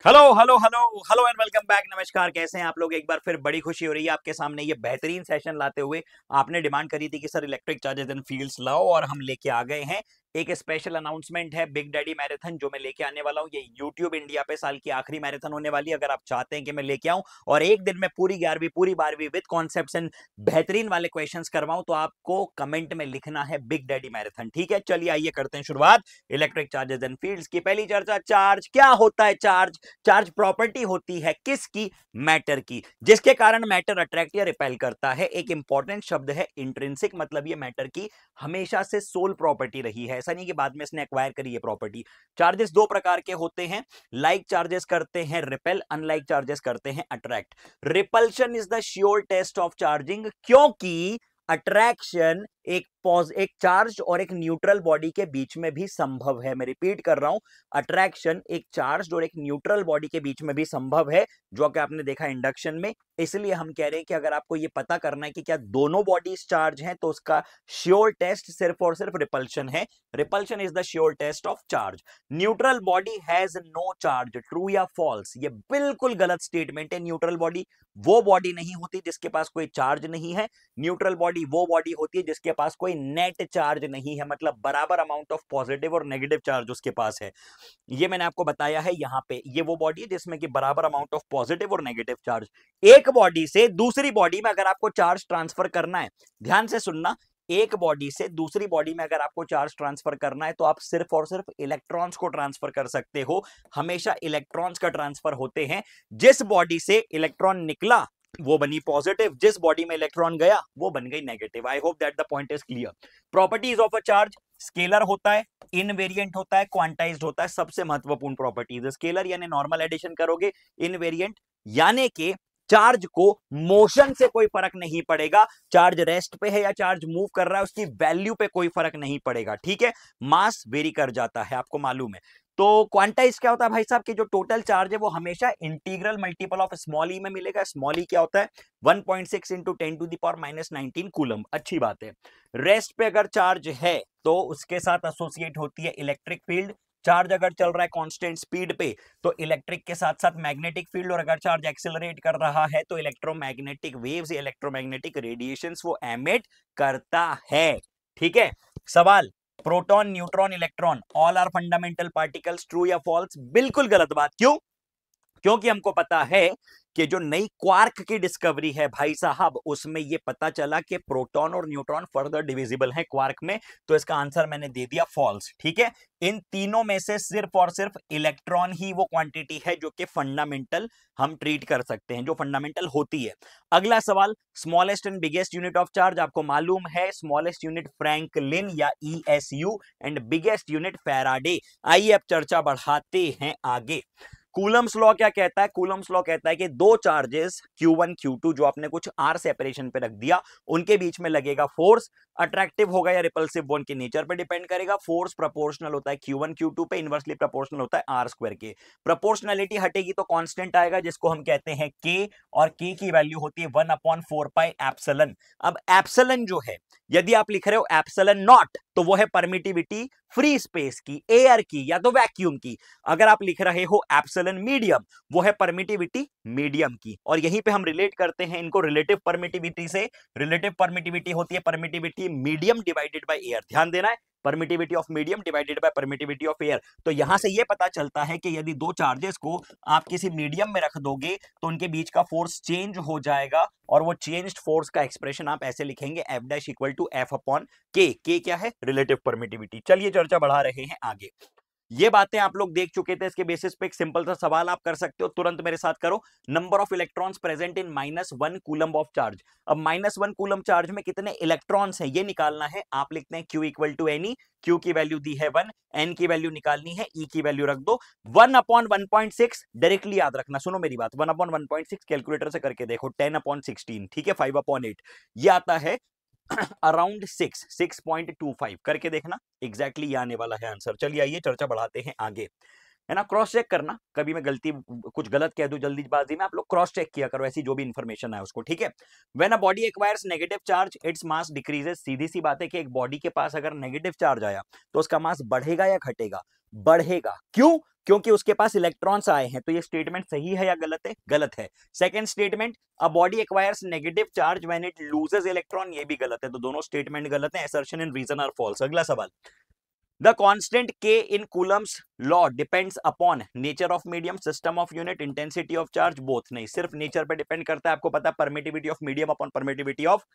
Hello hello hello hello and welcome back. नमस्कार, कैसे हैं आप लोग। एक बार फिर बड़ी खुशी हो रही है आपके सामने ये बेहतरीन सेशन लाते हुए। आपने डिमांड करी थी कि sir electric charges and fields लाओ और हम लेके आ गए हैं। एक स्पेशल अनाउंसमेंट है बिग डैडी मैराथन जो मैं लेके आने वाला हूं। ये यूट्यूब इंडिया पे साल की आखिरी मैराथन होने वाली है। अगर आप चाहते हैं कि मैं लेके आऊं और एक दिन में पूरी 11वीं पूरी 12वीं विद कॉन्सेप्ट्स एंड बेहतरीन वाले क्वेश्चंस करवाऊं तो आपको कमेंट में लिखना है बिग डैडी मैराथन। ठीक है, चलिए आइए करते हैं शुरुआत। इलेक्ट्रिक चार्जेस एंड फील्ड्स की पहली चर्चा। चार्ज क्या होता है? चार्ज प्रॉपर्टी होती है किसकी? मैटर की, जिसके कारण मैटर अट्रैक्ट या रिपेल करता है। एक इंपॉर्टेंट शब्द है इंट्रिंसिक, मतलब ये मैटर की हमेशा से सोल प्रॉपर्टी रही है। ऐसा नहीं कि बाद में इसने एक्वायर करी है प्रॉपर्टी। चार्जेस दो प्रकार के होते हैं। लाइक चार्जेस करते हैं रिपेल, अनलाइक चार्जेस करते हैं attract. Repulsion is the sure test of charging, क्योंकि अट्रैक्शन एक चार्ज और एक न्यूट्रल बॉडी के बीच में भी संभव है। मैं रिपीट कर रहा हूं, अट्रैक्शन एक चार्ज और एक न्यूट्रल बॉडी के बीच में भी संभव है, जो कि आपने देखा इंडक्शन में। इसलिए हम कह रहे हैं कि अगर आपको यह पता करना है कि क्या दोनों बॉडीज चार्ज हैं तो उसका श्योर टेस्ट सिर्फ और सिर्फ रिपल्शन है। Repulsion is the sure test of charge. Neutral body has no charge, true या फॉल्स? ये बिल्कुल गलत स्टेटमेंट है। न्यूट्रल बॉडी वो बॉडी नहीं होती जिसके पास कोई चार्ज नहीं है। न्यूट्रल बॉडी वो बॉडी होती है जिसके पास कोई नेट चार्ज नहीं है, मतलब बराबर अमाउंट ऑफ पॉजिटिव और नेगेटिव चार्ज उसके पास है। ये मैंने आपको बताया है यहां पे। ये वो बॉडी है जिसमें कि बराबर अमाउंट ऑफ पॉजिटिव और नेगेटिव चार्ज। एक बॉडी से दूसरी बॉडी में अगर आपको चार्ज ट्रांसफर करना है, ध्यान से सुनना, एक बॉडी से दूसरी बॉडी में अगर आपको चार्ज ट्रांसफर करना है तो आप सिर्फ और सिर्फ इलेक्ट्रॉन्स को ट्रांसफर कर सकते हो। हमेशा इलेक्ट्रॉन्स का ट्रांसफर होते हैं। जिस बॉडी से इलेक्ट्रॉन निकला वो बनी पॉजिटिव, जिस बॉडी में इलेक्ट्रॉन गया वो बन गई negative. I hope that the point is clear. Properties of a charge, scalar होता है, इनवेरिएंट होता है, क्वांटाइज्ड होता है। सबसे महत्वपूर्ण प्रॉपर्टीज, स्केलर यानी नॉर्मल एडिशन करोगे, इनवेरिएंट यानी कि चार्ज को मोशन से कोई फर्क नहीं पड़ेगा। चार्ज रेस्ट पे है या चार्ज मूव कर रहा है उसकी वैल्यू पे कोई फर्क नहीं पड़ेगा। ठीक है, मास वेरी कर जाता है, आपको मालूम है। तो क्वांटाइज क्या होता है भाई साहब? कि जो टोटल चार्ज है वो हमेशा इंटीग्रल मल्टीपल ऑफ स्मॉल ई में मिलेगा। स्मॉल ई क्या होता है? 1.6 इंटू 10⁻⁻19 कूलम। अच्छी बात है। रेस्ट पे अगर चार्ज है तो उसके साथ एसोसिएट होती है इलेक्ट्रिक फील्ड। चार्ज अगर चल रहा है कांस्टेंट स्पीड पे तो इलेक्ट्रिक के साथ साथ मैग्नेटिक फील्ड, और अगर चार्ज एक्सेलरेट कर रहा है तो इलेक्ट्रोमैग्नेटिक वेव्स, इलेक्ट्रोमैग्नेटिक रेडिएशंस वो एमिट करता है। ठीक है, सवाल, proton neutron electron all are fundamental particles, true या फॉल्स? बिल्कुल गलत बात। क्यों? क्योंकि हमको पता है कि जो नई क्वार्क की डिस्कवरी है भाई साहब, उसमें यह पता चला कि प्रोटॉन और न्यूट्रॉन फर्दर डिविजिबल हैं क्वार्क में। तो इसका आंसर मैंने दे दिया फॉल्स। ठीक है, इन तीनों में से सिर्फ और सिर्फ इलेक्ट्रॉन ही वो क्वांटिटी है जो कि फंडामेंटल हम ट्रीट कर सकते हैं, जो फंडामेंटल होती है। अगला सवाल, smallest and biggest unit of charge. आपको मालूम है स्मॉलेस्ट यूनिट फ्रैंकलिन या ईएसयू एंड बिगेस्ट यूनिट फैराडे। आइए अब चर्चा बढ़ाते हैं आगे। कूलम्स लॉ क्या कहता है? कूलम्स लॉ कहता है कि दो चार्जेस Q1 Q2 जो आपने कुछ R सेपरेशन पे रख दिया, उनके बीच में लगेगा फोर्स। अट्रैक्टिव होगा या रिपल्सिव वो उनके नेचर पे डिपेंड करेगा। फोर्स प्रोपोर्शनल होता है Q1 Q2 पे, इनवर्सली प्रोपोर्शनल होता है R स्क्वायर के। प्रोपोर्शनलिटी हटेगी तो कांस्टेंट आएगा जिसको हम कहते हैं K, और K की वैल्यू होती है 1/4 पाई एप्सिलॉन। अब एप्सिलॉन जो है, यदि आप लिख रहे हो एप्सिलॉन नॉट तो वो है परमिटिविटी फ्री स्पेस की, एयर की या तो वैक्यूम की। अगर आप लिख रहे हो एप्सिलॉन मीडियम, वो है परमिटिविटी मीडियम की। और यहीं पे हम रिलेट करते हैं इनको रिलेटिव परमिटिविटी से। रिलेटिव परमिटिविटी होती है permittivity medium divided by air. ध्यान देना है, permittivity of medium divided by permittivity of air. तो यहां से यह पता चलता है कि यदि दो चार्जेस को आप किसी मीडियम में रख दोगे तो उनके बीच का फोर्स चेंज हो जाएगा, और वो चेंज्ड फोर्स का एक्सप्रेशन आप ऐसे लिखेंगे F' equal to F upon K। K क्या है? Relative permittivity. चलिए चर्चा बढ़ा रहे हैं आगे। ये बातें आप लोग देख चुके थे। इसके बेसिस पे एक सिंपल सा सवाल आप कर सकते हो, तुरंत मेरे साथ करो। Number of electrons present in -1 coulomb of charge. अब -1 कूलम चार्ज में कितने इलेक्ट्रॉन्स हैं ये निकालना है। आप लिखते हैं Q equal to N E. Q की वैल्यू दी है 1, N की वैल्यू निकालनी है, E की वैल्यू रख दो। 1/1.6 डायरेक्टली याद रखना, सुनो मेरी बात। 1/1.6 कैलकुलेटर से करके देखो, 10/16, ठीक है, 5/8 ये आता है अराउंड 6.25 करके देखना, एग्जैक्टली आने वाला है आंसर। चलिए आइए चर्चा बढ़ाते हैं आगे, है ना। क्रॉस चेक करना, कभी मैं गलती कुछ गलत कह दूं जल्दीबाजी में, आप लोग क्रॉस चेक किया करो ऐसी जो भी इंफॉर्मेशन है उसको। ठीक है, when a body acquires negative charge its mass decreases. सीधी सी बात है कि एक बॉडी के पास अगर नेगेटिव चार्ज आया तो उसका मास बढ़ेगा या घटेगा? बढ़ेगा। क्यों? क्योंकि उसके पास इलेक्ट्रॉन्स आए हैं। तो ये स्टेटमेंट सही है या गलत है? गलत है। Second statement, a body acquires negative charge when it loses electron, ये भी गलत है। तो दोनों स्टेटमेंट गलत है। Assertion and reason are false. अगला सवाल, the constant k in Coulomb's law depends upon nature of medium, system of unit, intensity of charge, both। नहीं, सिर्फ नेचर पे डिपेंड करता है। आपको पता है permittivity of medium upon permittivity of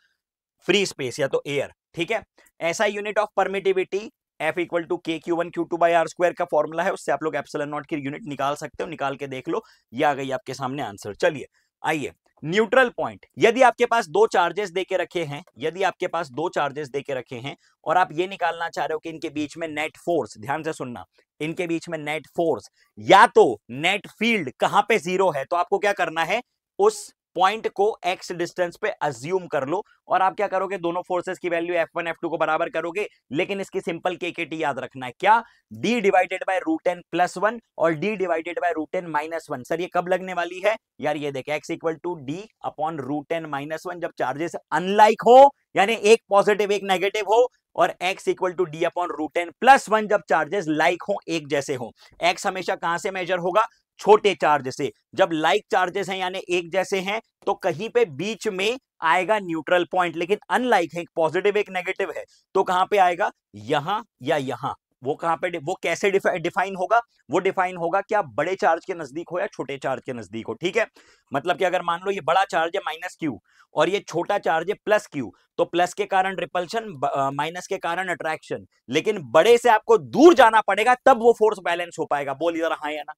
free space या तो एयर, ठीक है। ऐसा unit of permittivity F equal to K Q one Q two by are square का फॉर्मूला है, उससे आप लोग एप्सिलॉन नॉट की यूनिट निकाल सकते हो। निकाल के देख लो, ये आ गई आपके सामने आंसर। चलिए आइए, न्यूट्रल पॉइंट, यदि आपके पास दो चार्जेस देके रखे हैं, यदि आपके पास दो चार्जेस देके रखे हैं और आप ये निकालना चाह रहे हो कि इनके बीच में नेट फोर्स, ध्यान से सुनना, इनके बीच में नेट फोर्स या तो नेट फील्ड कहां पे जीरो है, तो आपको क्या करना है, उस पॉइंट को x डिस्टेंस पे अज्यूम कर लो और आप क्या करोगे, दोनों फोर्सेस की वैल्यू F1 F2 को बराबर करोगे। लेकिन इसकी सिंपल KKT याद रखना है, क्या, d divided by root n plus one और d divided by root n minus one. Sir ये कब लगने वाली है यार, ये देख, x equal to d upon root n minus one, जब चार्जेस अनलाइक हो, यानी एक पॉजिटिव एक नेगेटिव हो, और x equal to d upon root n plus one जब चार्जेस लाइक हो, एक जैसे हो। x हमेशा कहां से मेजर होगा, छोटे चार्ज से। जब लाइक चार्जेस हैं यानी एक जैसे हैं, तो कहीं पे बीच में आएगा न्यूट्रल पॉइंट, लेकिन अनलाइक है, एक पॉजिटिव एक नेगेटिव है, तो कहां पे आएगा, यहां या यहां। वो कहां पे, वो कैसे डिफाइन होगा, वो डिफाइन होगा कि आप बड़े चार्ज के नजदीक हो या छोटे चार्ज के नजदीक हो, ठीक है। मतलब कि अगर मान लो ये बड़ा चार्ज है माइनस क्यू और ये छोटा चार्ज है प्लस क्यू, तो प्लस के कारण रिपल्शन, माइनस के कारण अट्रैक्शन, लेकिन बड़े से आपको दूर जाना पड़ेगा तब वो फोर्स बैलेंस हो पाएगा। बोल इधर हाँ या ना।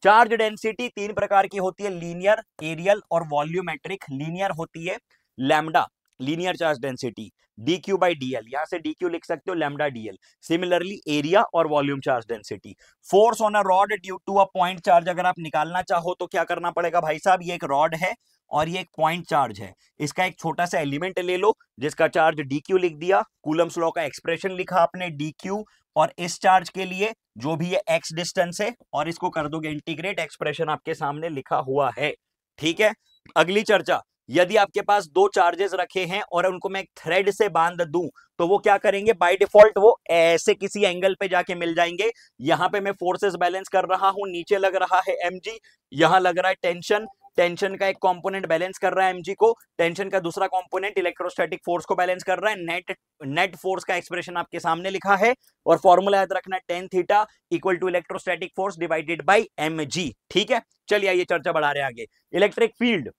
चार्ज डेंसिटी तीन प्रकार की होती है, लीनियर, एरियल और वॉल्यूमेट्रिक। लीनियर होती है lambda, linear charge density, D Q by D L, यहां से डी क्यू लिख सकते हो, lambda D L. Similarly area और volume charge density. Force on a rod due to a point charge, अगर आप निकालना चाहो तो क्या करना पड़ेगा भाई साहब, ये एक रॉड है और ये एक पॉइंट चार्ज है, इसका एक छोटा सा एलिमेंट ले लो जिसका चार्ज डी क्यू लिख दिया, कूलम्स लॉ का एक्सप्रेशन लिखा आपने डी क्यू, और इस चार्ज के लिए जो भी ये x डिस्टेंस है, और इसको कर दोगे इंटीग्रेट, एक्सप्रेशन आपके सामने लिखा हुआ है, ठीक है। अगली चर्चा, यदि आपके पास दो चार्जेस रखे हैं और उनको मैं एक थ्रेड से बांध दूं, तो वो क्या करेंगे, बाय डिफॉल्ट वो ऐसे किसी एंगल पे जाके मिल जाएंगे। यहां पे मैं फोर्सेस बैलेंस कर रहा हूं, नीचे लग रहा है mg, यहां लग रहा है टेंशन, टेंशन का एक कंपोनेंट बैलेंस कर रहा है mg को, टेंशन का दूसरा कंपोनेंट इलेक्ट्रोस्टैटिक फोर्स को बैलेंस कर रहा है। नेट फोर्स का एक्सप्रेशन आपके सामने लिखा है और फॉर्मूला याद रखना है, tan theta equal to electrostatic force divided by mg, ठीक है। चलिए आइए चर्चा बढ़ा रहे हैं आगे। इलेक्ट्रिक फील्ड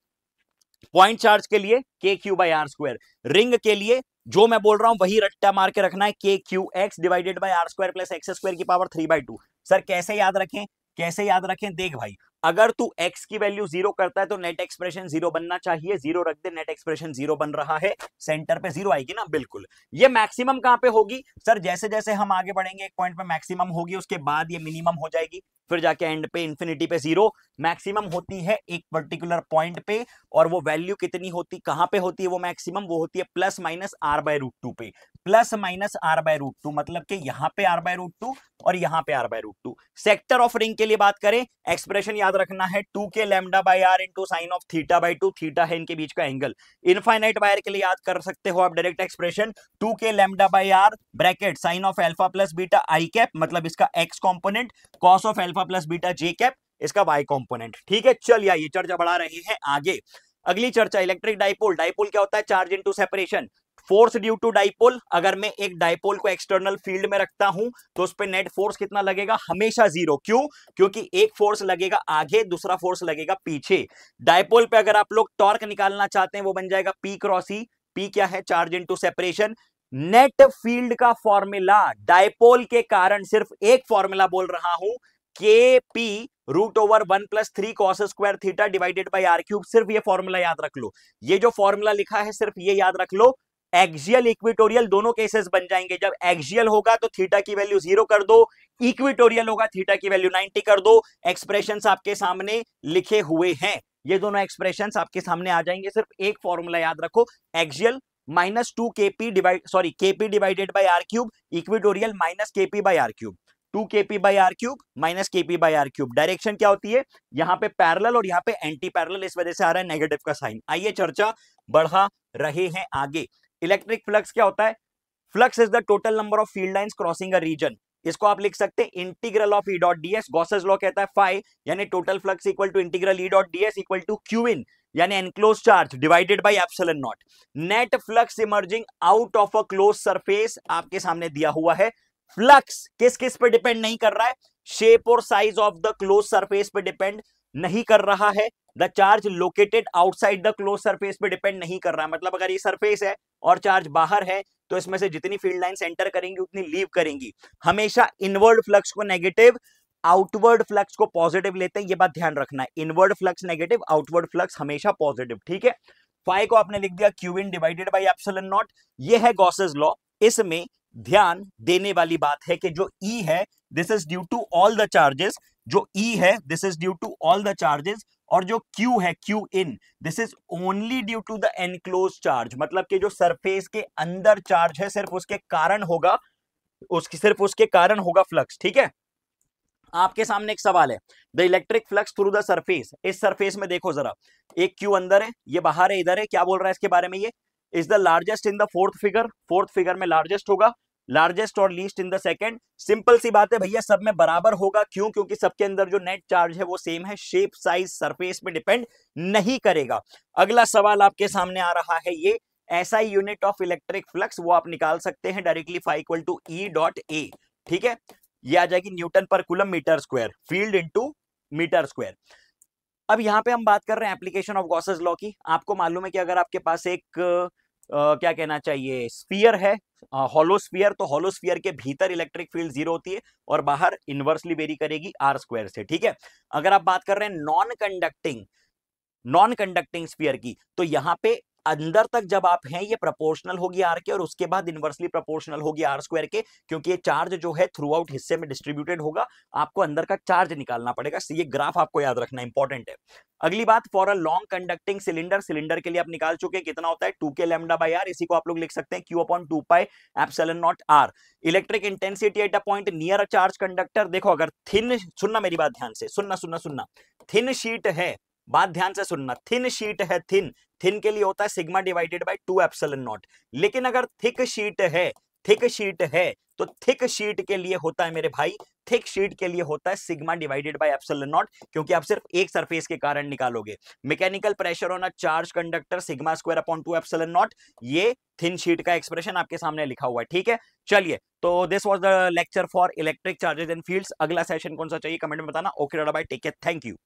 पॉइंट चार्ज के लिए k q by are square, ring के लिए जो मैं बोल रहा हूं वही रट्टा मार के रखना है, k q x divided by are square plus x square की पावर 3/2। सर कैसे याद रखें, कैसे याद रखें, देख भाई, अगर तू x की वैल्यू जीरो करता है तो नेट एक्सप्रेशन जीरो बनना चाहिए, जीरो रख दे, नेट एक्सप्रेशन जीरो बन रहा है, सेंटर पे जीरो आएगी ना, बिल्कुल। ये मैक्सिमम कहां पे होगी सर, जैसे जैसे हम आगे बढ़ेंगे एक पॉइंट पे मैक्सिमम होगी, उसके बाद ये मिनिमम हो जाएगी, फिर जाके एंड पे इंफिनिटी पे जीरो। मैक्सिमम होती है एक पर्टिकुलर पॉइंट पे, और वो वैल्यू कितनी होती, कहां पे होती है वो मैक्सिमम, वो होती है plus minus R by root two पे, plus minus R by root two, मतलब कि यहां पे आर बाय रूट टू और यहां पे r by root two. Sector of ring के लिए बात करें, एक्सप्रेशन याद रखना है 2k lambda by r into sine of theta by 2, थीटा है इनके बीच का एंगल। इनफाइनाइट वायर के लिए याद कर सकते हो आप direct expression 2k lambda by R bracket sine of alpha plus beta I cap, मतलब इसका x component, cos of alpha plus beta J cap, इसका y कंपोनेंट, ठीक है। चलिए आइए चर्चा बढ़ा रहे हैं आगे। अगली चर्चा, इलेक्ट्रिक डाइपोल। डाइपोल क्या होता है, charge into separation, force due to dipole. अगर मैं एक डाइपोल को एक्सटर्नल फील्ड में रखता हूं तो उस पर नेट फोर्स कितना लगेगा, हमेशा जीरो। क्यों, क्योंकि एक फोर्स लगेगा आगे, दूसरा फोर्स लगेगा पीछे। डाइपोल पे अगर आप लोग टॉर्क निकालना चाहते हैं वो बन जाएगा P क्रॉस E। P क्या है, charge into separation. Net field का फॉर्मूला डाइपोल के कारण सिर्फ एक फॉर्मूला बोल रहा हूं, K P root over 1 plus 3 cos square theta divided by R cube. सिर्फ ये फॉर्मूला याद रख लो, ये जो फॉर्मूला लिखा है सिर्फ ये याद रख लो। एक्सियल इक्विटोरियल दोनों केसेस बन जाएंगे, जब एक्सियल होगा तो थीटा की वैल्यू 0 कर दो, इक्विटोरियल होगा थीटा की वैल्यू 90 कर दो। एक्सप्रेशंस आपके सामने लिखे हुए हैं, ये दोनों एक्सप्रेशंस आपके सामने आ जाएंगे। सिर्फ एक फॉर्मूला याद रखो, axial minus 2 KP KP divided by R cube, equatorial minus KP by R cube, 2 KP by R cube minus KP by R cube. Direction क्या होती है, यहां पे पैरेलल और यहां पे एंटी पैरेलल, इस वजह से आ रहा है नेगेटिव का साइन। आइए चर्चा बढ़ा रहे हैं आगे। इलेक्ट्रिक फ्लक्स क्या होता है, flux is the total number of field lines crossing a region. इसको आप लिख सकते हैं integral of E dot D S. Gauss's law कहता है फाई यानी total flux equal to integral E dot D S equal to Q in यानी enclose charge divided by epsilon not. Net flux emerging out of a close surface आपके सामने दिया हुआ है। Flux किस किस पे डिपेंड नहीं कर रहा है? शेप और size of the close surface पे डिपेंड नहीं कर रहा है। The charge located outside the close surface पे डिपेंड नहीं कर रहा है। मतलब अगर ये सरफेस है और चार्ज बाहर है तो इसमें से जितनी फील्ड लाइंस एंटर करेंगी उतनी लीव करेंगी। हमेशा इनवर्ड फ्लक्स को नेगेटिव, आउटवर्ड फ्लक्स को पॉजिटिव लेते हैं, ये बात ध्यान रखना है। Inward flux negative, outward flux हमेशा पॉजिटिव, ठीक है। फाई को आपने लिख दिया Q in divided by epsilon naught. ये है गॉसेस लॉ। इसमें ध्यान देने वाली बात है कि जो ई है this is due to all the charges, जो ई है this is due to all the charges, और जो क्यू है Q in this is only due to the enclose charge. मतलब कि जो सरफेस के अंदर चार्ज है सिर्फ उसके कारण होगा, फ्लक्स, ठीक है। आपके सामने एक सवाल है, the electric flux through the surface. इस सरफेस में देखो जरा, एक क्यू अंदर है, ये बाहर है, इधर है, क्या बोल रहा है इसके बारे में? ये is the largest in the fourth figure. Fourth figure में लार्जेस्ट होगा, लार्जेस्ट और least in the second. Simple सी बात है भैया, सब में बराबर होगा। क्यों? क्योंकि सबके अंदर जो नेट चार्ज है वो सेम है। शेप साइज सरफेस पे डिपेंड नहीं करेगा। अगला सवाल आपके सामने आ रहा है, ये ऐसा यूनिट ऑफ इलेक्ट्रिक फ्लक्स वो आप निकाल सकते हैं directly, phi equal to E dot A, ठीक है। ये आ जाएगी न्यूटन पर coulomb metre square, field into metre square. अब यहां पे हम बात कर रहे हैं एप्लीकेशन ऑफ गॉसेस लॉ की। आपको मालूम है कि अगर आपके पास एक क्या कहना चाहिए, स्फीयर है, हॉलो स्फीयर, तो हॉलो स्फीयर के भीतर इलेक्ट्रिक फील्ड जीरो होती है और बाहर इनवर्सली वेरी करेगी आर स्क्वायर से, ठीक है। अगर आप बात कर रहे हैं नॉन कंडक्टिंग स्फीयर की, तो यहां पे अंदर तक जब आप हैं ये प्रोपोर्शनल होगी आर के और उसके बाद इनवर्सली प्रोपोर्शनल होगी आर स्क्वायर के, क्योंकि ये चार्ज जो है थ्रू आउट हिस्से में डिस्ट्रीब्यूटेड होगा। आपको अंदर का चार्ज निकालना पड़ेगा, ये ग्राफ आपको याद रखना इंपॉर्टेंट है। अगली बात, for a long conducting cylinder, cylinder के लिए आप निकाल चुके हैं कितना होता है 2k लैम्डा बाय आर। इसी को आप लोग लिख सकते हैं q upon 2 pi epsilon naught R. Electric intensity at a point near a charge conductor. देखो अगर थिन, सुनना मेरी बात ध्यान से, सुनना, थिन शीट है, बात ध्यान से सुनना, थिन शीट है, थिन के लिए होता है sigma divided bye 2 epsilon not. लेकिन अगर थिक शीट है तो थिक शीट के लिए होता है मेरे भाई, थिक शीट के लिए होता है sigma divided by epsilon naught, क्योंकि आप सिर्फ एक सरफेस के कारण निकालोगे। Mechanical pressure on a charge conductor sigma square upon 2 epsilon naught, ये थिन शीट का एक्सप्रेशन आपके सामने लिखा हुआ है, ठीक है। चलिए, तो this was the lecture for electric charges and fields. अगला सेशन कौन सा चाहिए कमेंट में बताना। Okay bye, take care, thank you.